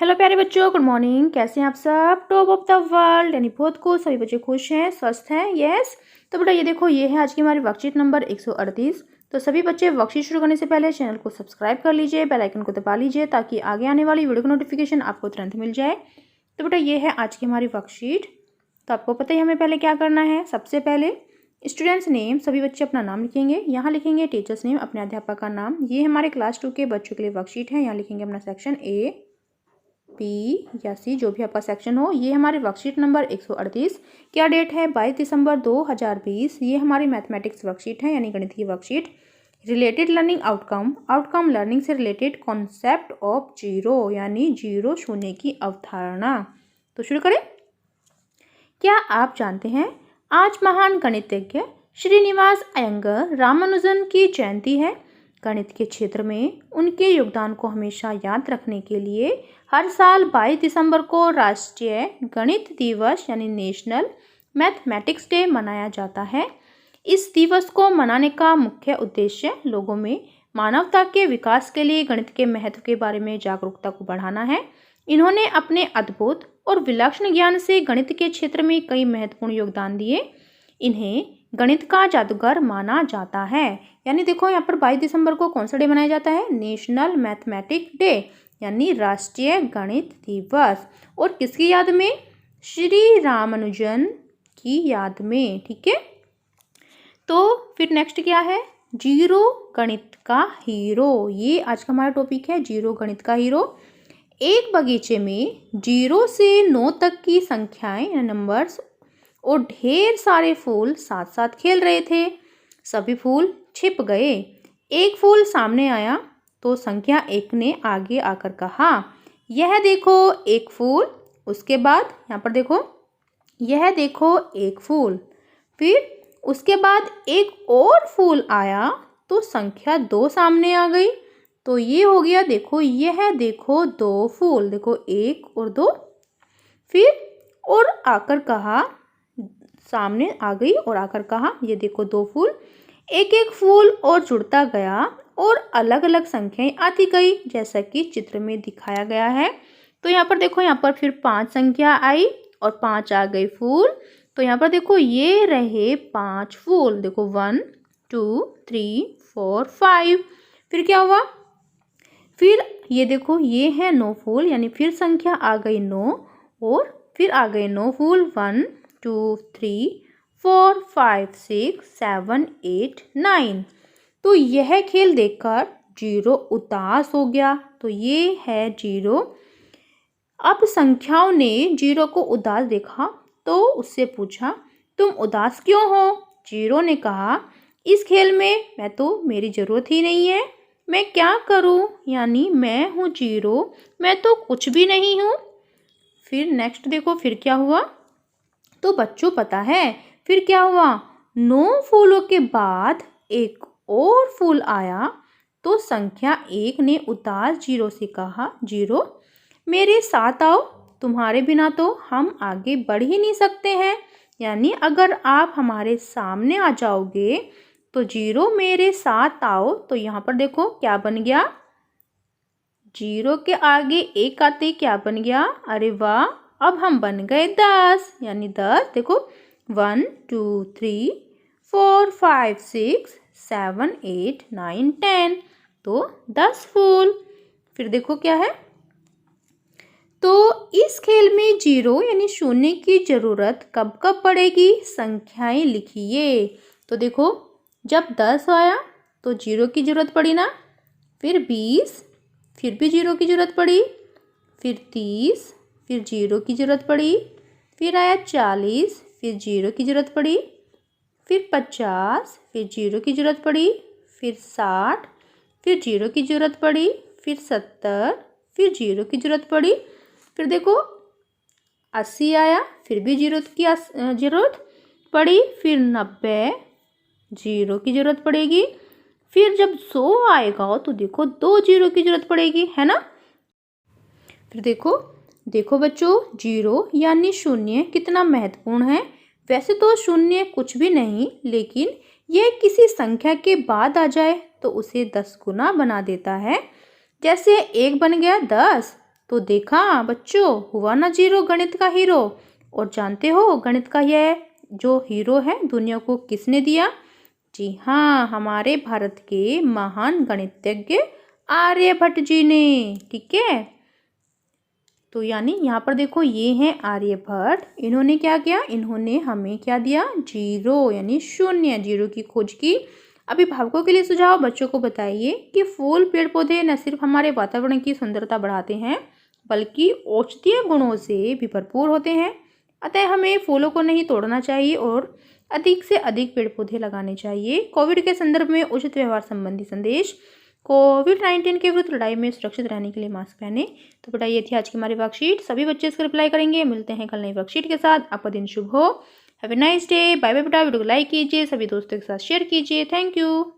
Hello प्यारे बच्चों, good morning. कैसे हैं आप सब? टॉप ऑफ द वर्ल्ड यानी बहुत खुश, सभी बच्चे खुश हैं, स्वस्थ हैं। यस। तो बेटा ये देखो, ये है आज की हमारी वर्कशीट नंबर 138। तो सभी बच्चे वर्कशीट शुरू करने से पहले चैनल को सब्सक्राइब कर लीजिए, बेल आइकन को दबा लीजिए ताकि आगे आने वाली वीडियो की नोटिफिकेशन आपको तुरंत मिल जाए। तो बेटा ये है आज की हमारी वर्कशीट। तो आपको पता ही हमें पहले क्या करना है। सबसे पहले स्टूडेंट्स नेम, सभी बच्चे अपना नाम लिखेंगे। यहाँ लिखेंगे टीचर्स नेम, अपने अध्यापक का नाम। ये हमारे क्लास 2 के बच्चों के लिए वर्कशीट है। यहाँ लिखेंगे अपना सेक्शन A, P या C, जो भी आपका सेक्शन हो। ये हमारी वर्कशीट नंबर 138। क्या डेट है? 22 दिसंबर 2020। ये हमारी मैथमेटिक्स वर्कशीट है यानी गणित की worksheet. Related learning outcome, outcome learning से रिलेटेड कॉन्सेप्ट ऑफ जीरो यानी जीरो शून्य की अवधारणा। तो शुरू करें। क्या आप जानते हैं आज महान गणितज्ञ श्रीनिवास अयंगर रामानुजन की जयंती है। गणित के क्षेत्र में उनके योगदान को हमेशा याद रखने के लिए हर साल 22 दिसंबर को राष्ट्रीय गणित दिवस यानी नेशनल मैथमेटिक्स डे मनाया जाता है। इस दिवस को मनाने का मुख्य उद्देश्य लोगों में मानवता के विकास के लिए गणित के महत्व के बारे में जागरूकता को बढ़ाना है। इन्होंने अपने अद्भुत और विलक्षण ज्ञान से गणित के क्षेत्र में कई महत्वपूर्ण योगदान दिए। इन्हें गणित का जादूगर माना जाता है। यानी देखो यहाँ पर 22 दिसंबर को कौन सा डे मनाया जाता है? नेशनल मैथमेटिक्स डे यानी राष्ट्रीय गणित दिवस। और किसकी याद में? श्री रामानुजन की याद में। ठीक है। तो फिर नेक्स्ट क्या है? जीरो गणित का हीरो। ये आज का हमारा टॉपिक है, जीरो गणित का हीरो। एक बगीचे में 0 से 9 तक की संख्याएं नंबर्स और ढेर सारे फूल साथ साथ खेल रहे थे। सभी फूल छिप गए। एक फूल सामने आया तो संख्या 1 ने आगे आकर कहा, यह देखो एक फूल। उसके बाद यहाँ पर देखो, यह देखो एक फूल। फिर उसके बाद एक और फूल आया तो संख्या 2 सामने आ गई। तो ये हो गया, देखो यह देखो 2 फूल। देखो 1 और 2। फिर और आकर कहा, सामने आ गई और आकर कहा, ये देखो 2 फूल। एक एक फूल और जुड़ता गया और अलग अलग संख्याएं आती गई जैसा कि चित्र में दिखाया गया है। तो यहाँ पर देखो, यहाँ पर फिर 5 संख्या आई और 5 आ गए फूल। तो यहाँ पर देखो ये रहे 5 फूल। देखो 1 2 3 4 5। फिर क्या हुआ? फिर ये देखो ये है 9 फूल यानी फिर संख्या आ गई 9 और फिर आ गए 9 फूल। 1 2 3 4 5 6 7 8 9। तो यह खेल देखकर जीरो उदास हो गया। तो ये है जीरो। अब संख्याओं ने जीरो को उदास देखा तो उससे पूछा, तुम उदास क्यों हो? जीरो ने कहा, इस खेल में मैं तो मेरी जरूरत ही नहीं है, मैं क्या करूं? यानी मैं हूँ जीरो, मैं तो कुछ भी नहीं हूँ। फिर नेक्स्ट देखो, फिर क्या हुआ? तो बच्चों पता है फिर क्या हुआ? 9 फूलों के बाद एक और फूल आया तो संख्या 1 ने उदास जीरो से कहा, जीरो मेरे साथ आओ, तुम्हारे बिना तो हम आगे बढ़ ही नहीं सकते हैं। यानी अगर आप हमारे सामने आ जाओगे तो जीरो मेरे साथ आओ। तो यहाँ पर देखो क्या बन गया? जीरो के आगे 1 आते क्या बन गया? अरे वाह, अब हम बन गए 10। यानी 10 देखो 1 2 3 4 5 6 7 8 9 10। तो 10 फूल। फिर देखो क्या है? तो इस खेल में जीरो यानी शून्य की जरूरत कब कब पड़ेगी? संख्याएं लिखिए। तो देखो जब 10 आया तो जीरो की जरूरत पड़ी ना। फिर 20, फिर भी जीरो की जरूरत पड़ी। फिर 30, फिर जीरो की जरूरत पड़ी। फिर आया 40, फिर जीरो की जरूरत पड़ी। फिर 50, फिर जीरो की जरूरत पड़ी। फिर 60, फिर जीरो की जरूरत पड़ी। फिर 70, फिर जीरो की जरूरत पड़ी। फिर देखो 80 आया, फिर भी जीरो की जरूरत पड़ी। फिर 90, जीरो की जरूरत पड़ेगी। फिर जब 100 आएगा तो देखो 2 जीरो की जरूरत पड़ेगी, है ना। फिर देखो बच्चों, जीरो यानी शून्य कितना महत्वपूर्ण है। वैसे तो शून्य कुछ भी नहीं, लेकिन यह किसी संख्या के बाद आ जाए तो उसे 10 गुना बना देता है। जैसे 1 बन गया 10 तो देखा बच्चों, हुआ ना जीरो गणित का हीरो। और जानते हो गणित का यह जो हीरो है दुनिया को किसने दिया? जी हाँ, हमारे भारत के महान गणितज्ञ आर्यभट्ट जी ने। ठीक है, तो यानी यहाँ पर देखो ये हैं आर्यभट्ट। इन्होंने क्या किया? इन्होंने हमें क्या दिया? जीरो यानी शून्य, जीरो की खोज की। अभिभावकों के लिए सुझाव, बच्चों को बताइए कि फूल पेड़ पौधे न सिर्फ हमारे वातावरण की सुंदरता बढ़ाते हैं बल्कि औषधीय गुणों से भी भरपूर होते हैं। अतः हमें फूलों को नहीं तोड़ना चाहिए और अधिक से अधिक पेड़ पौधे लगाने चाहिए। कोविड के संदर्भ में उचित व्यवहार संबंधी संदेश, कोविड-19 के विरुद्ध लड़ाई में सुरक्षित रहने के लिए मास्क पहने। तो बेटा ये थी आज की हमारी वर्कशीट। सभी बच्चे इसका रिप्लाई करेंगे। मिलते हैं कल नई वर्कशीट के साथ। आपका दिन शुभ हो। Have a nice day. Bye bye बेटा। वीडियो को लाइक कीजिए, सभी दोस्तों के साथ शेयर कीजिए। Thank you.